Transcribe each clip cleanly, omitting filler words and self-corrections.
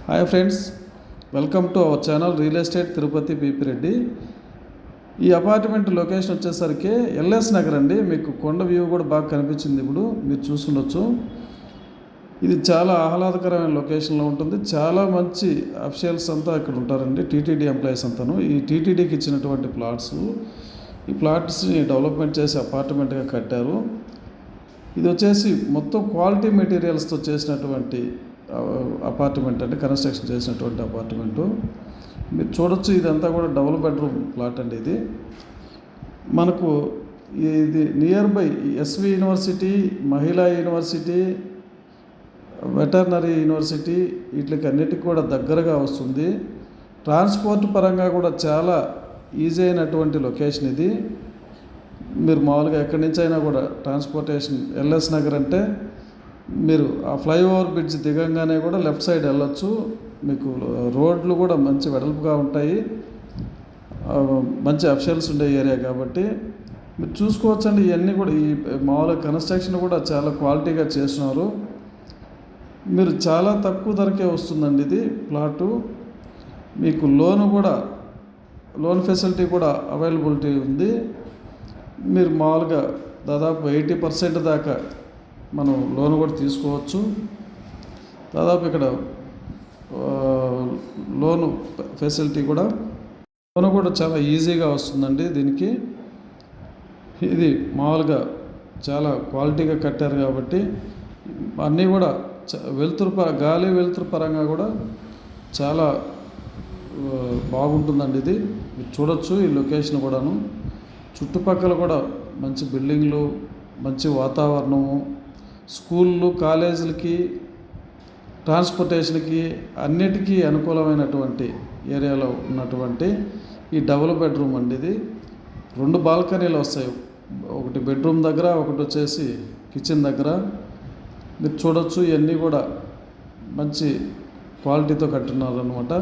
Hi friends, welcome to our channel real estate Tirupati BP Reddy. ఈ apartment location వచ్చేసరికి LS Nagar అండి. మీకు కొండ వ్యూ కూడా బాగా కనిపించింది, ఇప్పుడు మీరు చూస్తుండొచ్చు. ఇది చాలా ఆహ్లాదకరమైన లొకేషన్లో ఉంటుంది. చాలా మంచి అఫీషియల్స్ అంతా ఇక్కడ ఉంటారండి, టీటీడీ ఎంప్లాయీస్ అంతాను. ఈ టీటీడీకి ఇచ్చినటువంటి ప్లాట్స్, ఈ ప్లాట్స్ని డెవలప్మెంట్ చేసి అపార్ట్మెంట్గా కట్టారు. ఇది వచ్చేసి మొత్తం క్వాలిటీ మెటీరియల్స్తో చేసినటువంటి అపార్ట్మెంట్ అండి, కన్స్ట్రక్షన్ చేసినటువంటి అపార్ట్మెంటు. మీరు చూడొచ్చు, ఇదంతా కూడా డబుల్ బెడ్రూమ్ ప్లాట్ అండి. ఇది మనకు ఇది నియర్ బై ఎస్వి యూనివర్సిటీ, మహిళా యూనివర్సిటీ, వెటర్నరీ యూనివర్సిటీ, వీటికి అన్నిటికీ కూడా దగ్గరగా వస్తుంది. ట్రాన్స్పోర్ట్ పరంగా కూడా చాలా ఈజీ అయినటువంటి లొకేషన్ ఇది. మీరు మామూలుగా ఎక్కడి నుంచి అయినా కూడా ట్రాన్స్పోర్టేషన్, ఎల్ఎస్ నగర్ అంటే మీరు ఆ ఫ్లైఓవర్ బ్రిడ్జ్ దిగంగానే కూడా లెఫ్ట్ సైడ్ వెళ్ళొచ్చు. మీకు రోడ్లు కూడా మంచి వెడల్పుగా ఉంటాయి, మంచి అఫీషియల్స్ ఉండే ఏరియా కాబట్టి మీరు చూసుకోవచ్చండి. ఇవన్నీ కూడా ఈ మామూలుగా కన్స్ట్రక్షన్ కూడా చాలా క్వాలిటీగా చేస్తున్నారు. మీరు చాలా తక్కువ ధరకే వస్తుందండి ఇది ప్లాటు. మీకు లోన్ ఫెసిలిటీ కూడా అవైలబిలిటీ ఉంది. మీరు మామూలుగా దాదాపు 80% దాకా మనం లోన్ కూడా తీసుకోవచ్చు. దాదాపు ఇక్కడ లోను ఫెసిలిటీ కూడా చాలా ఈజీగా వస్తుందండి దీనికి. ఇది మామూలుగా చాలా క్వాలిటీగా కట్టారు కాబట్టి అన్నీ కూడా గాలి వెలుతురు పరంగా కూడా చాలా బాగుంటుందండి ఇది. మీరు చూడొచ్చు ఈ లొకేషన్ కూడాను. చుట్టుపక్కల కూడా మంచి బిల్డింగ్లు, మంచి వాతావరణము, స్కూళ్ళు, కాలేజీలకి, ట్రాన్స్పోర్టేషన్కి అన్నిటికీ అనుకూలమైనటువంటి ఏరియాలో ఉన్నటువంటి ఈ డబుల్ బెడ్రూమ్ అండి. ఇది 2 బాల్కనీలు వస్తాయి, ఒకటి బెడ్రూమ్ దగ్గర, ఒకటి వచ్చేసి కిచెన్ దగ్గర. మీరు చూడొచ్చు, ఇవన్నీ కూడా మంచి క్వాలిటీతో కట్టున్నారు అనమాట.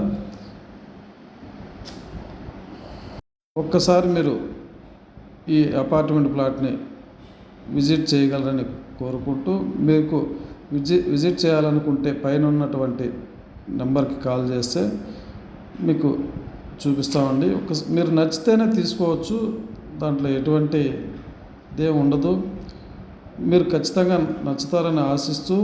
ఒక్కసారి మీరు ఈ అపార్ట్మెంట్ ప్లాట్ని విజిట్ చేయగలరని కోరుకుంటూ, మీకు విజిట్ చేయాలనుకుంటే పైన ఉన్నటువంటి నెంబర్కి కాల్ చేస్తే మీకు చూపిస్తామండి. మీరు నచ్చితేనే తీసుకోవచ్చు, దాంట్లో ఎటువంటి ఇదేం ఉండదు. మీరు ఖచ్చితంగా నచ్చుతారని ఆశిస్తూ